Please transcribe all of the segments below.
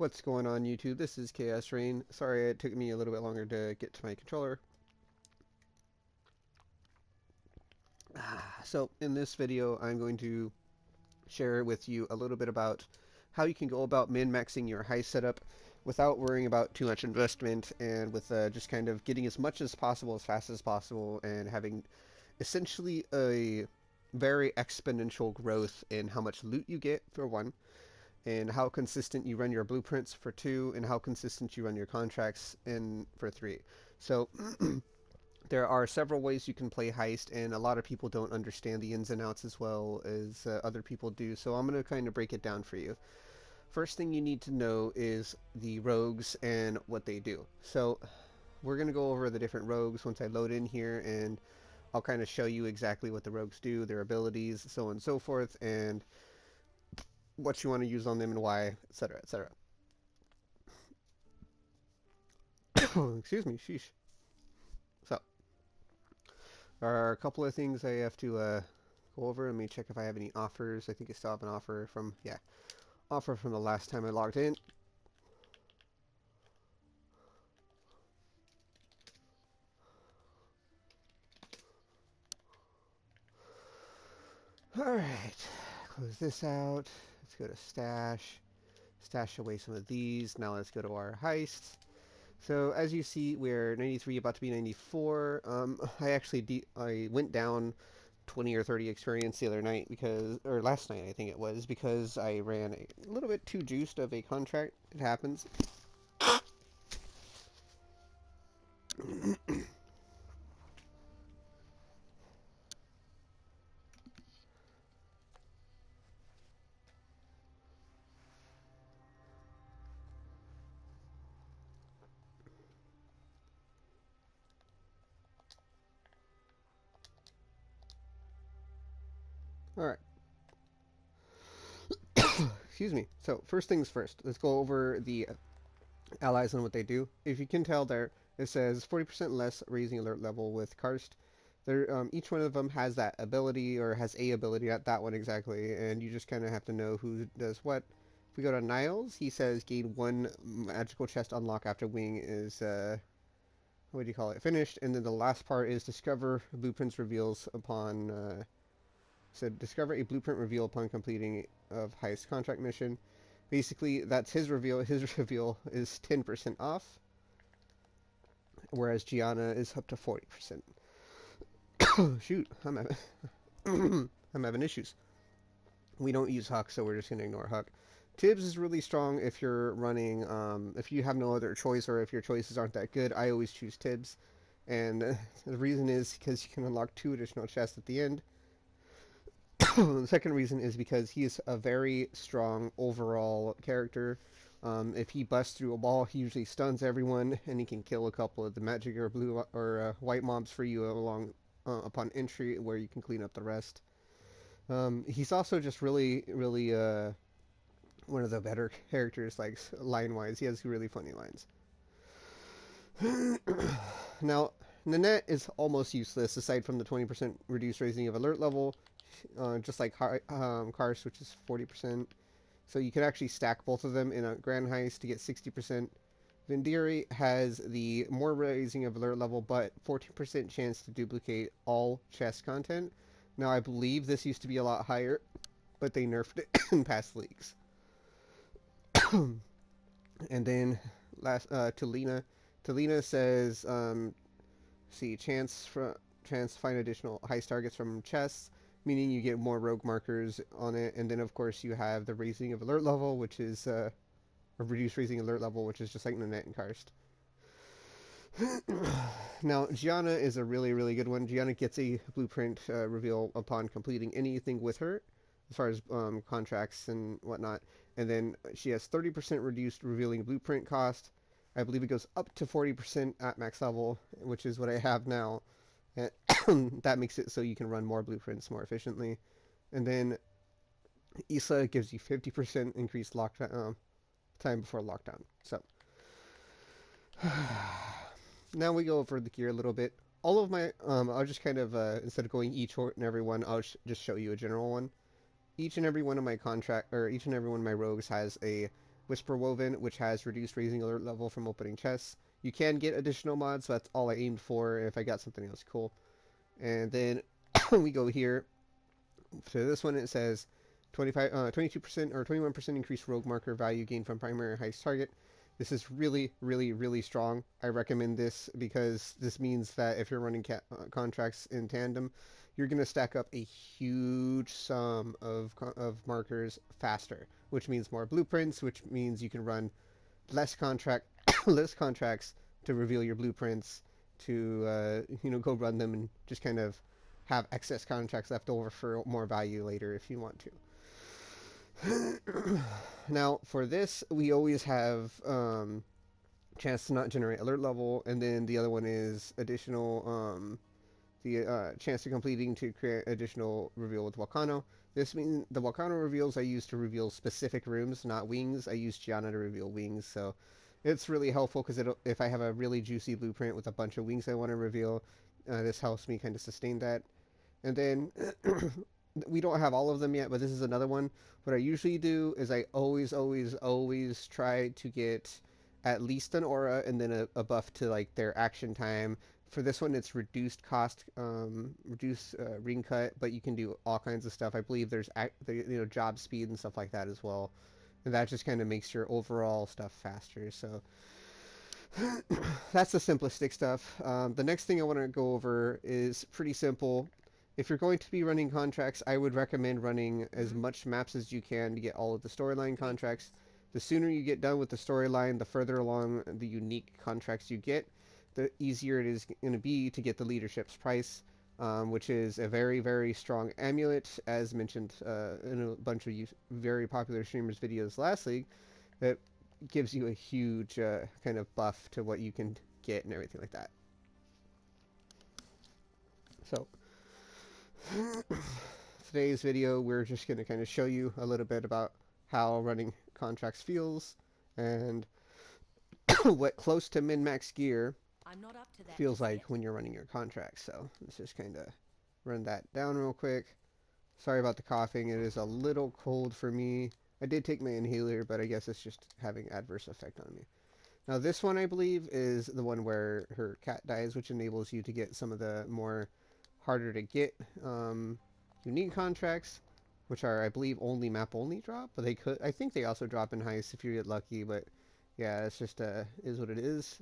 What's going on YouTube? This is Chaos-Reighn. Sorry it took me a little bit longer to get to my controller. So in this video I'm going to share with you a little bit about how you can go about min-maxing your heist setup without worrying about too much investment and with just kind of getting as much as possible as fast as possible and having essentially a very exponential growth in how much loot you get for one, and how consistent you run your blueprints for two, and how consistent you run your contracts in for three. So there are several ways you can play heist, and a lot of people don't understand the ins and outs as well as other people do. So I'm going to kind of break it down for you. First thing you need to know is the rogues and what they do. So we're going to go over the different rogues once I load in here, and I'll kind of show you exactly what the rogues do, their abilities, so on and so forth, and what you want to use on them and why, etc., etc. Excuse me, sheesh. So, there are a couple of things I have to go over. Let me check if I have any offers. I think I still have an offer from, offer from the last time I logged in. Alright, close this out. Let's go to stash. Stash away some of these. Now let's go to our heist. So as you see, we're 93, about to be 94. I went down 20 or 30 experience the other night or last night I think it was, because I ran a little bit too juiced of a contract. It happens. Alright. Excuse me. So first things first, let's go over the allies and what they do. If you can tell there, it says 40% less raising alert level with Karst. Each one of them has that ability, or has a ability, not that one exactly, and you just kind of have to know who does what. If we go to Niles, he says gain one magical chest unlock after wing is, what do you call it, finished, and then the last part is discover blueprints reveals upon, so discover a blueprint reveal upon completing of heist contract mission. Basically, that's his reveal. His reveal is 10% off, whereas Gianna is up to 40%. Shoot, I'm having issues. We don't use Huck, so we're just going to ignore Huck. Tibbs is really strong if you're running, if you have no other choice, or if your choices aren't that good. I always choose Tibbs, and the reason is because you can unlock 2 additional chests at the end. The second reason is because he is a very strong overall character. If he busts through a wall, he usually stuns everyone, and he can kill a couple of the magic or blue or white mobs for you upon entry, where you can clean up the rest. He's also just really, really one of the better characters, like line-wise. He has really funny lines. Now, Nanette is almost useless aside from the 20% reduced raising of alert level, just like Karst, which is 40%. So you can actually stack both of them in a grand heist to get 60%. Vendiri has the more raising of alert level, but 14% chance to duplicate all chest content. Now, I believe this used to be a lot higher, but they nerfed it in past leagues. And then Talina. Talina says, chance to find additional heist targets from chests, meaning you get more rogue markers on it. And then, of course, you have the raising of alert level, which is a reduced raising alert level, which is just like Nanette and Karst. Now, Gianna is a really, really good one. Gianna gets a blueprint reveal upon completing anything with her, as far as contracts and whatnot. And then she has 30% reduced revealing blueprint cost. I believe it goes up to 40% at max level, which is what I have now. And that makes it so you can run more blueprints more efficiently. And then Isa gives you 50% increased lockdown time before lockdown. So now we go over the gear a little bit. All of my, I'll just kind of, instead of going each and every one, I'll just show you a general one. Each and every one of my each and every one of my rogues has a Whisper Woven, which has reduced raising alert level from opening chests. You can get additional mods, so that's all I aimed for. If I got something else cool. And then we go here to this one. It says 22% or 21% increased rogue marker value gained from primary heist target. This is really, really, really strong. I recommend this because this means that if you're running contracts in tandem, you're going to stack up a huge sum of markers faster, which means more blueprints, which means you can run less less contracts to reveal your blueprints, to go run them and just kind of have excess contracts left over for more value later if you want to. Now, for this, we always have chance to not generate alert level, and then the other one is additional the chance to completing to create additional reveal with Volcano. This means the Volcano reveals I use to reveal specific rooms, not wings. I use Gianna to reveal wings, so it's really helpful because if I have a really juicy blueprint with a bunch of wings I want to reveal, this helps me kind of sustain that. And then we don't have all of them yet, but this is another one. What I usually do is I always try to get at least an aura and then a buff to like their action time. For this one, it's reduced cost, reduced ring cut, but you can do all kinds of stuff. I believe there's job speed and stuff like that as well, and that just kind of makes your overall stuff faster. So that's the simplistic stuff. The next thing I want to go over is pretty simple. If you're going to be running contracts, I would recommend running as much maps as you can to get all of the storyline contracts. The sooner you get done with the storyline, the further along the unique contracts you get, the easier it is going to be to get the leadership's price, which is a very, very strong amulet, as mentioned in a bunch of very popular streamers' videos last league, that gives you a huge kind of buff to what you can get and everything like that. So today's video, we're just going to kind of show you a little bit about how running contracts feels and what close to min-max gear feels like when you're running your contracts. So let's just kind of run that down real quick. Sorry about the coughing. It is a little cold for me. I did take my inhaler, but I guess it's just having adverse effect on me. Now this one, I believe, is the one where her cat dies, which enables you to get some of the more harder to get unique contracts, which are, I believe, only map only drop, but I think they also drop in heist if you get lucky, but yeah, it's just is what it is.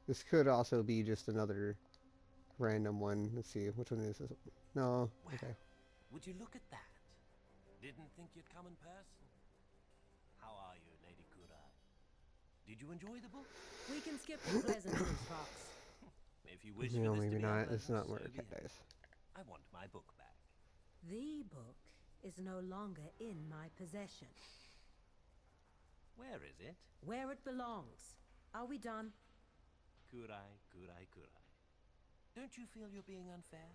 This could also be just another random one. Let's see, which one is this? No, well, okay. Would you look at that? Didn't think you'd come in person. How are you, Lady Kurai? Did you enjoy the book? We can skip the pleasantries, Fox. If you wish No, for this maybe to be not. over, It's not so where be cat it. dies. I want my book back. The book is no longer in my possession. Where is it? Where it belongs. Are we done? Kurai. Don't you feel you're being unfair?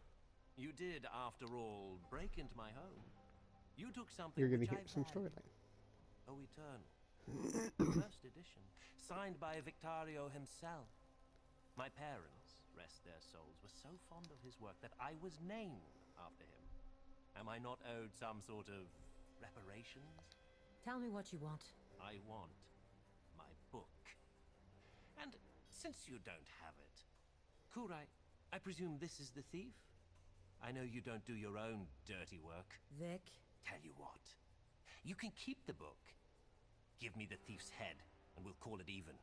You did, after all, break into my home. You took something You're gonna which hear I some valued. storyline. Oh, Eternal. First edition, signed by Victario himself. My parents, rest their souls, were so fond of his work that I was named after him. Am I not owed some sort of reparations? Tell me what you want. I want my book. And since you don't have it, Kurai, I presume this is the thief? I know you don't do your own dirty work. Vic? Tell you what, you can keep the book. Give me the thief's head, and we'll call it even.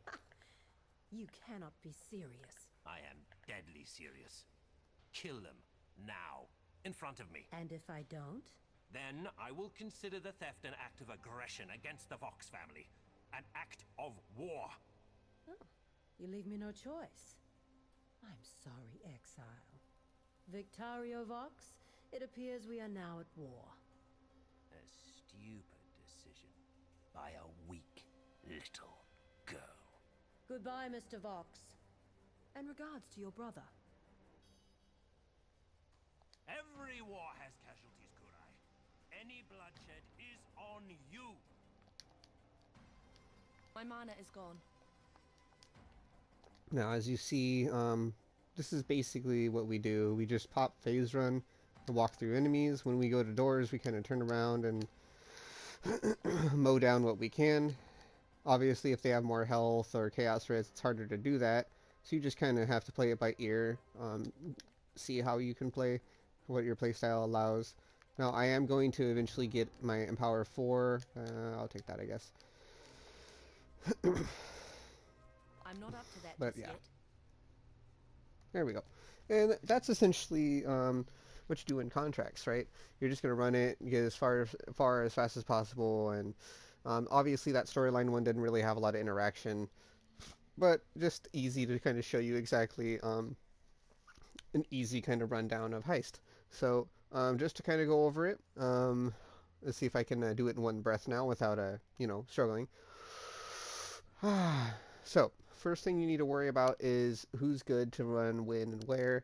You cannot be serious. I am deadly serious. Kill them, now, in front of me. And if I don't? Then I will consider the theft an act of aggression against the Vox family. An act of war. Oh, you leave me no choice. I'm sorry, exile. Victario Vox, it appears we are now at war. A stupid decision by a weak little girl. Goodbye, Mr. Vox. And regards to your brother. Every war has casualties, Kurai. Any bloodshed is on you. My mana is gone. Now, as you see, this is basically what we do. We just pop phase run and walk through enemies. When we go to doors, we kind of turn around and mow down what we can. Obviously, if they have more health or chaos res, it's harder to do that. So you just kind of have to play it by ear, see how you can play, what your playstyle allows. Now, I am going to eventually get my Empower 4. I'll take that, I guess. I'm not up to that But just yeah, yet. there we go. And that's essentially what you do in contracts, right? You're just going to run it, get as far as fast as possible, and obviously that storyline one didn't really have a lot of interaction, but just easy to kind of show you exactly an easy kind of rundown of heist. So just to kind of go over it, let's see if I can do it in one breath now without struggling. So first thing you need to worry about is who's good to run when and where.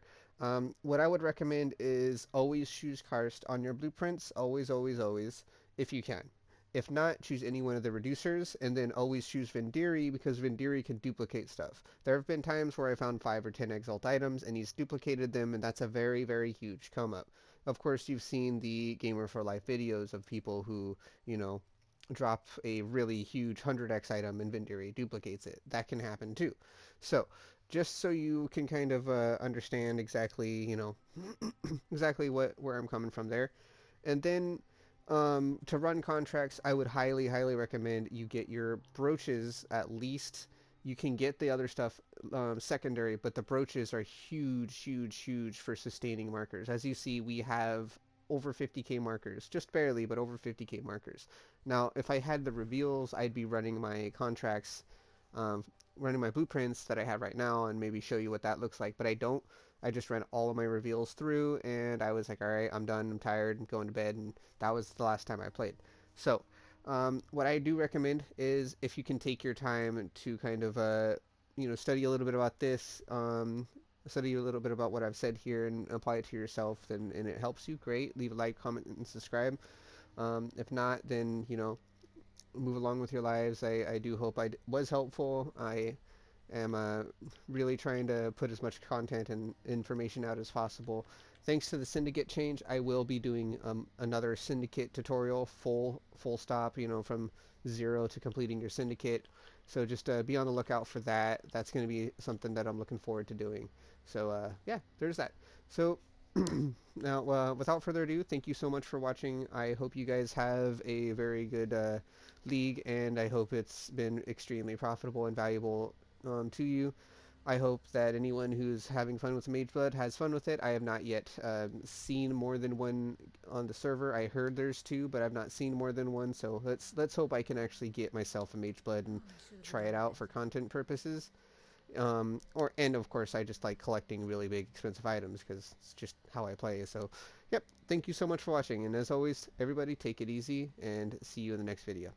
What I would recommend is always choose karst on your blueprints, always, always, always, if you can. If not, choose any one of the reducers, and then always choose Vendiri, because Vendiri can duplicate stuff. There have been times where I found 5 or 10 Exalt items, and he's duplicated them, and that's a very, very huge come up. Of course, you've seen the Gamer for Life videos of people who, drop a really huge 100x item and Vendiri duplicates it. That can happen too. So, just so you can kind of understand exactly, exactly where I'm coming from there. And then to run contracts, I would highly, highly recommend you get your brooches at least. You can get the other stuff secondary, but the brooches are huge, huge, huge for sustaining markers. As you see, we have over 50k markers, just barely, but over 50k markers. Now, if I had the reveals, I'd be running my contracts, um, running my blueprints that I have right now, and maybe show you what that looks like. But I don't. I just ran all of my reveals through, and I was like, all right, I'm done, I'm tired, I'm going to bed, and that was the last time I played. So, what I do recommend is if you can take your time to kind of, study a little bit about this, study a little bit about what I've said here, and apply it to yourself, and it helps you, great. Leave a like, comment, and subscribe. If not, then, move along with your lives. I do hope I was helpful. I am really trying to put as much content and information out as possible. Thanks to the syndicate change, I will be doing another syndicate tutorial, full stop, from 0 to completing your syndicate. So just be on the lookout for that. That's going to be something that I'm looking forward to doing. So yeah, there's that. So now, without further ado, thank you so much for watching. I hope you guys have a very good league, and I hope it's been extremely profitable and valuable to you. I hope that anyone who's having fun with Mageblood has fun with it. I have not yet seen more than one on the server. I heard there's 2, but I've not seen more than one. So let's hope I can actually get myself a Mageblood and try it out for content purposes. And of course, I just like collecting really big, expensive items because it's just how I play. So, yep. Thank you so much for watching, and as always, everybody take it easy, and see you in the next video.